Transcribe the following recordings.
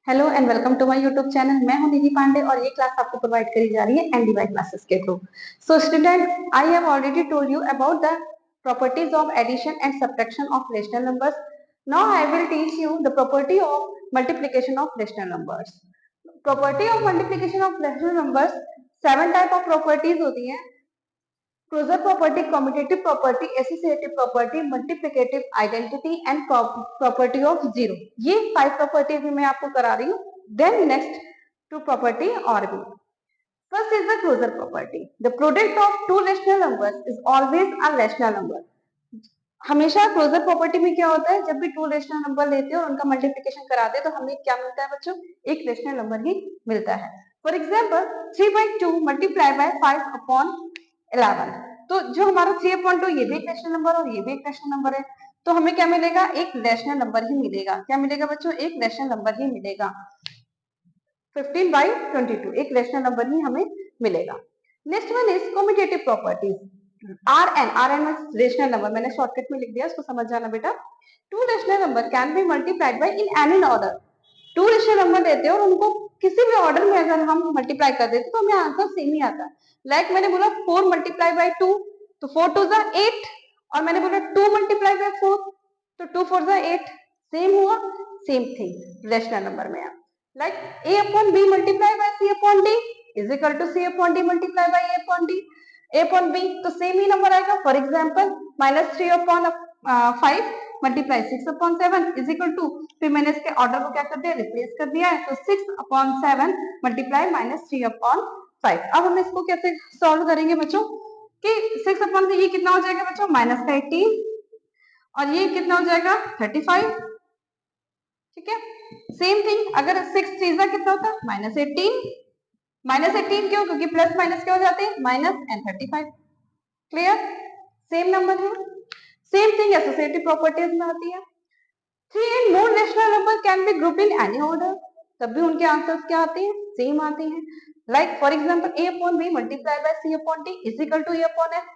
Hello and welcome to my YouTube channel. मैं हूं निधि पांडे और ये क्लास आपको प्रोवाइड करी जा रही है एनडीवाई क्लासेस के through. So student, I have already told you about the properties of addition and subtraction of rational numbers. Now I will teach you the property of multiplication of rational numbers. Property of multiplication of rational numbers, 7 type of properties होती हैं। Closure property, commutative property, associative property, multiplicative identity and property of zero. ये 5 property भी मैं आपको करा रही हूँ। Then next 2 property और भी। First is the closure property. The product of 2 rational numbers is always a rational number. हमेशा क्लोजर प्रॉपर्टी में क्या होता है, जब भी 2 रैशनल नंबर लेते हैं और उनका मल्टीप्लिकेशन कराते हैं तो हमें क्या मिलता है बच्चों, एक रैशनल नंबर ही मिलता है। For example 3/2 multiply by 5/11। तो जो हमारा 3/2 ये भी एक रैशनल नंबर और ये भी एक रैशनल नंबर है, तो हमें क्या मिलेगा, एक रैशनल नंबर ही मिलेगा। क्या मिलेगा बच्चों, एक रैशनल नंबर ही मिलेगा। 15/22 एक रैशनल नंबर ही हमें मिलेगा। Next one is commutative properties. R N rational number, मैंने शॉर्टकट में लिख दिया, इसको समझ जाना बेटा। 2 rational number can be multiplied by in any order. 2 rational number देते हैं और उनको किसी भी ऑर्डर में अगर हम मल्टीप्लाई कर देते तो हमें आंसर सेम ही आता है। लाइक मैंने बोला 4 मल्टीप्लाई बाय 2 तो 4 2 जा 8, और मैंने बोला 2 मल्टीप्लाई बाय 4 तो 2 4 जा 8। सेम हुआ, सेम थिंग रेशनल नंबर में। Like a upon b multiply by c upon d is equal to c upon d multiply by a upon d, a upon b, तो सेम ही number आएगा। For example -3 upon 5 multiply 6 upon 7 is equal to, फिर मैंने इसके order को क्या कर दिया, रिप्लेस कर दिया है, तो 6 upon 7 मल्टीप्लाई -3 upon 5। अब हम इसको कैसे सॉल्व करेंगे बच्चों, कि 6 upon ये कितना हो जाएगा बच्चों, -18, और ये कितना हो जाएगा 35। ठीक है, सेम थिंग अगर 6 चीजा कितना होता है -18, -18 क्यों, क्योंकि प्लस माइनस क्या हो जाते हैं, minus and 35। Clear, same number है। सेम थिंग एसोसिएटिव प्रॉपर्टीज में आती है। 3 and more rational number can be grouped in any order, तब भी उनके आंसर्स क्या आते हैं, सेम आते हैं। Like for example a upon b multiply by c upon d is equal to a upon f।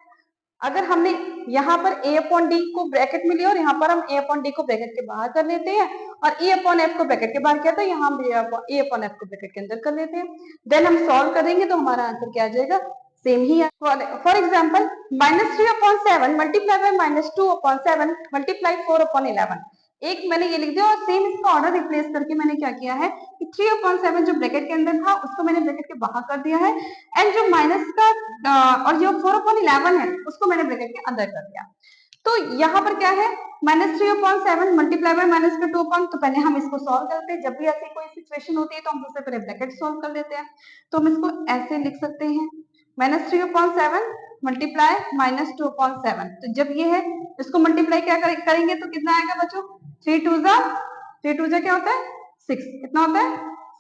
अगर हमने यहाँ पर a अपॉन डी को ब्रैकेट में लिया और यहाँ पर हम a अपॉन डी को ब्रैकेट के बाहर कर लेते हैं, और e अपॉन एफ को ब्रैकेट के बाहर किया था, यहाँ हम a अपॉन एफ को ब्रैकेट के अंदर कर लेते हैं। देन हम सॉल्व करेंगे तो हमारा आंसर क्या आ जाएगा, सेम ही है। For example -3 upon 7 multiply by -2 upon 7 multiply 4 upon 11। एक मैंने ये लिख दिया और सेम इसका ऑर्डर रिप्लेस करके मैंने क्या किया है कि 3 अपॉन 7 जो ब्रैकेट के अंदर था उसको मैंने ब्रैकेट के बाहर कर दिया है, एंड जो माइनस का और जो 4 अपॉन 11 है उसको मैंने ब्रैकेट के अंदर कर दिया। तो यहाँ पर क्या है, -3 अपॉन 7 मल्टीप्लाई बाय -2 अपॉन, तो पहले हम इसको सॉल्व करते हैं। जब भी ऐसी कोई सिचुएशन होती है तो हम सबसे पहले ब्रैकेट सॉल्व कर लेते हैं। तो हम इसको ऐसे लिख सकते हैं, -3 अपॉन 7 मल्टीप्लाई -2 अपॉन 7। तो जब ये है इसको मल्टीप्लाई क्या करेंगे तो कितना आएगा बच्चों, 3 2 जा क्या होता है 6, कितना होता है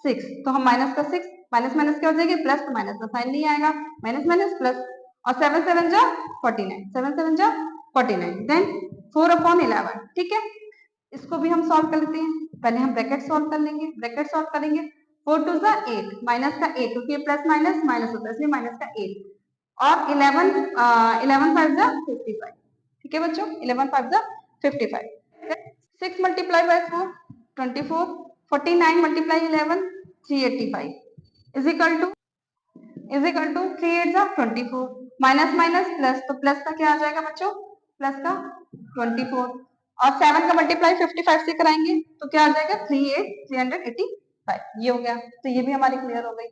6। तो हम माइनस का 6, माइनस माइनस क्या हो जाएगी प्लस, तो माइनस का साइन नहीं आएगा, माइनस माइनस प्लस, और 7 7 जा 49, 7 7 जा 49, देन 4 अपॉन 11। ठीक है, इसको भी हम सॉल्व कर लेते हैं। पहले हम ब्रैकेट सॉल्व कर लेंगे, ब्रैकेट सॉल्व करेंगे 4 2 जा 8, माइनस का 8 क्योंकि प्लस माइनस माइनस होता है इसलिए माइनस का 8, और 11 5 जा 55। ठीक है बच्चों, 11 5 जा 55। 6 multiply by 4 24, 49 multiply 11 385 is equal to 3 8 जा 24, माइनस माइनस प्लस, तो प्लस का क्या आ जाएगा बच्चों, प्लस का 24, और 7 का मल्टीप्लाई 55 से कराएंगे तो क्या आ जाएगा 385। ये हो गया, तो ये भी हमारी क्लियर हो गई।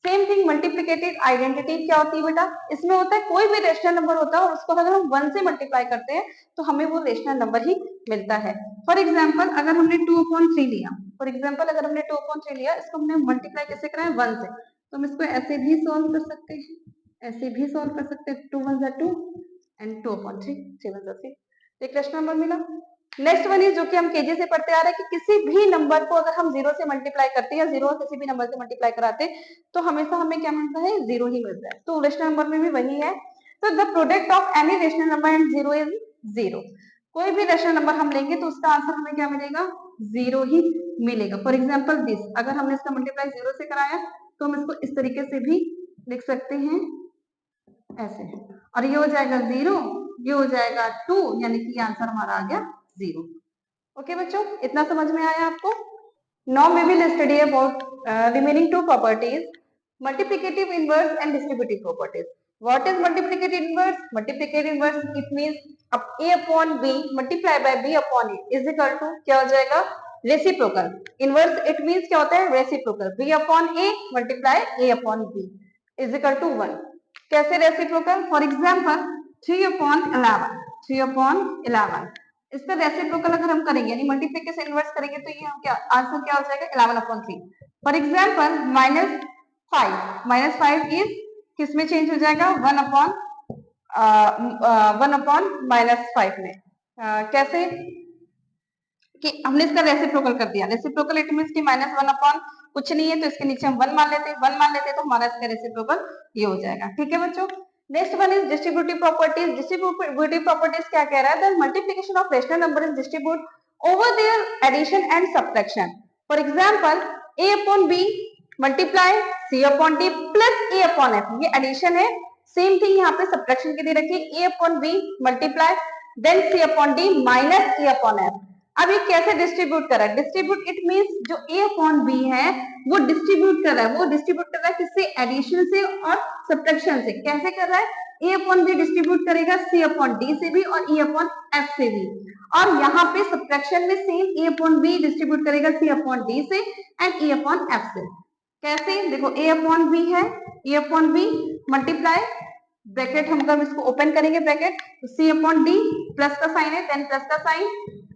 सेम थिंग मल्टीप्लिकेटिव आइडेंटिटी क्या होती है बेटा, इसमें होता है कोई भी रेशनल नंबर होता है और उसको अगर हम 1 से मल्टीप्लाई करते हैं तो हमें वो रेशनल नंबर ही मिलता है। फॉर एग्जाम्पल अगर हमने 2/3 लिया, फॉर एग्जाम्पल अगर हमने 2/3 लिया, इसको हमने मल्टीप्लाई कैसे कराया 1 से, तो हम इसको ऐसे भी सॉल्व कर सकते हैं, ऐसे भी सॉल्व कर सकते हैं, 2 1 जा 2 एंड 2/3 3 1 जा 3, एक रेशनल नंबर मिला। नेक्स्ट वन इज जो कि हम केजी से पढ़ते आ रहे हैं कि किसी भी नंबर को अगर हम 0 से मल्टीप्लाई करते हैं या 0 किसी भी नंबर से मल्टीप्लाई कराते हैं तो हमेशा हमें क्या मिलता है, 0 ही मिलता है। तो रेशनल नंबर में भी वही है। तो the product of any rational number and 0 is 0। कोई भी रेशनल नंबर हम लेंगे तो उसका आंसर हमें क्या मिलेगा, 0 ही मिलेगा। फॉर एग्जाम्पल दिस, अगर हमने इसका मल्टीप्लाई 0 से कराया तो हम इसको इस तरीके से भी लिख सकते हैं ऐसे, और ये हो जाएगा 0, ये हो जाएगा 2, यानी कि आंसर हमारा आ गया 0। ओके बच्चों, इतना समझ में आया आपको। Now we will study about remaining two properties, multiplicative inverse and distributive properties. What is multiplicative inverse? Multiplicative inverse it means a upon b multiply by b upon a is equal to क्या हो जाएगा? Reciprocal. Inverse it means क्या होता है? Reciprocal. b upon a multiply a upon b is equal to 1. कैसे reciprocal? For example 3 upon 11. 3 upon 11. इसका reciprocal अगर हम करेंगे यानी मल्टीप्लिकेशन इनवर्स करेंगे तो ये हम क्या आंसर क्या हो जाएगा 11/3. फॉर एग्जांपल -5 इज किस में चेंज हो जाएगा 1/1 -5 में. कैसे कि हमने इसका रेसिप्रोकल कर दिया. रेसिप्रोकल इट मींस कि -1 कुछ नहीं है तो इसके नीचे हम 1 मान लेते हैं तो हमारा इसका रेसिप्रोकल ये हो जाएगा. ठीक है बच्चों. Next one is distributive properties. Distributive properties क्या कह रहा है? The multiplication of rational number is distribute over their addition and subtraction. For example a upon b multiply c upon d plus a upon f. ये addition है. Same thing यहाँ पे subtraction के लिए रखिए a upon b multiply then c upon d minus a upon f. अब ये कैसे डिस्ट्रीब्यूट कर रहा है? डिस्ट्रीब्यूट इट मींस जो a अपॉन b है वो डिस्ट्रीब्यूट कर रहा है. वो डिस्ट्रीब्यूट कर रहा है किससे? एडिशन से और सब्ट्रैक्शन से. कैसे कर रहा है? a अपॉन b डिस्ट्रीब्यूट करेगा c अपॉन d से भी और e अपॉन f से भी. और यहाँ पे सब्ट्रैक्शन में same a upon b distribute करेगा c अपॉन d से एंड e अपॉन f से. कैसे? देखो a अपॉन b है, e upon b multiply bracket हम अगर इसको ओपन करेंगे ब्रैकेट तो c अपॉन d प्लस का साइन है देन प्लस का sign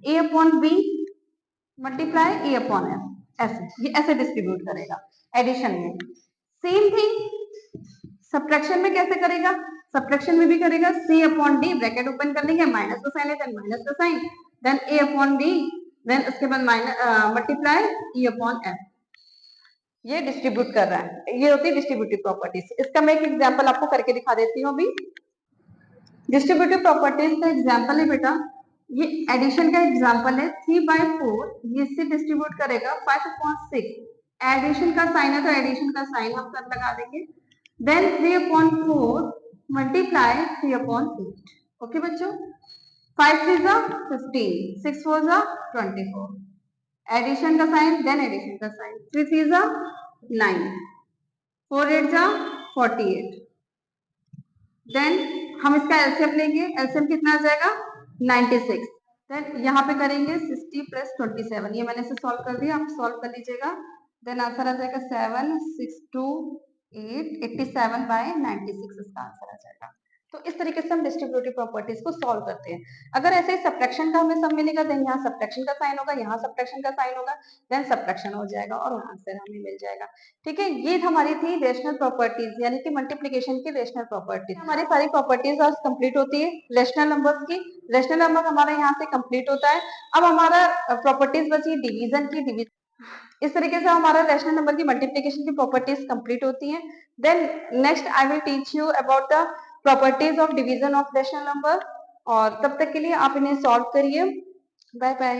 a upon b multiply a upon f. ऐसे ये ऐसे डिस्ट्रीब्यूट करेगा एडिशन में. सेम थिंग सब्ट्रैक्शन में कैसे करेगा? सब्ट्रैक्शन में भी करेगा c upon d bracket open कर लेंगे माइनस का साइन है देन माइनस का sign then a upon d then उसके बाद मल्टीप्लाई e अपॉन f. ये डिस्ट्रीब्यूट कर रहा है. ये होती है डिस्ट्रीब्यूटिव प्रॉपर्टीज. इसका मैं एक एग्जांपल आपको करके दिखा देती हूँ अभी. डिस्ट्रीब्यूटिव प्रॉपर्टीज का एग्जांपल है बेटा ये एडिशन का एग्जांपल है 3/4 ये इससे डिस्ट्रीब्यूट करेगा 5/6. एडिशन का साइन है तो एडिशन का साइन हम कर लगा देंगे देन 3/4 मल्टीप्लाई 3/8. ओके बच्चों. 5 3 जा 15 6 4 जा 24. एडिशन का साइन देन एडिशन का साइन 3 3 जा 9 4 8 जा 48. देन हम इसका एलसीएम लेंगे. एलसीएम कितना आ जाएगा 96. देन यहाँ पे करेंगे 60 प्लस 27. ये मैंने इसे सॉल्व कर दिया. आप सॉल्व कर लीजिएगा. देन आंसर आ जाएगा 7 6 2 8 87/96 इसका आंसर आ जाएगा. तो इस तरीके से हम डिस्ट्रीब्यूटिव प्रॉपर्टीज को सॉल्व करते हैं. अगर ऐसे ही सब्ट्रैक्शन का हमें सब मिलेगा देन यहाँ सब्ट्रैक्शन का साइन होगा यहाँ सब्ट्रैक्शन का साइन होगा देन सब्ट्रैक्शन हो जाएगा और आंसर हमें मिल जाएगा. ठीक है. ये हमारी थी रेशनल प्रॉपर्टीज यानी कि मल्टीप्लिकेशन की रेशनल प्रॉपर्टीज. हमारी सारी प्रॉपर्टीज आज कंप्लीट होती है रेशनल नंबर्स की. रेशनल नंबर हमारा यहाँ से कंप्लीट होता है. अब हमारा प्रॉपर्टीज बची डिवीजन की. इस तरीके से हमारा रेशनल नंबर की मल्टीप्लिकेशन की प्रॉपर्टीज कंप्लीट होती हैं. Then next I will teach you about the properties of division of rational number. और तब तक के लिए आप इन्हें सॉल्व करिए. Bye bye.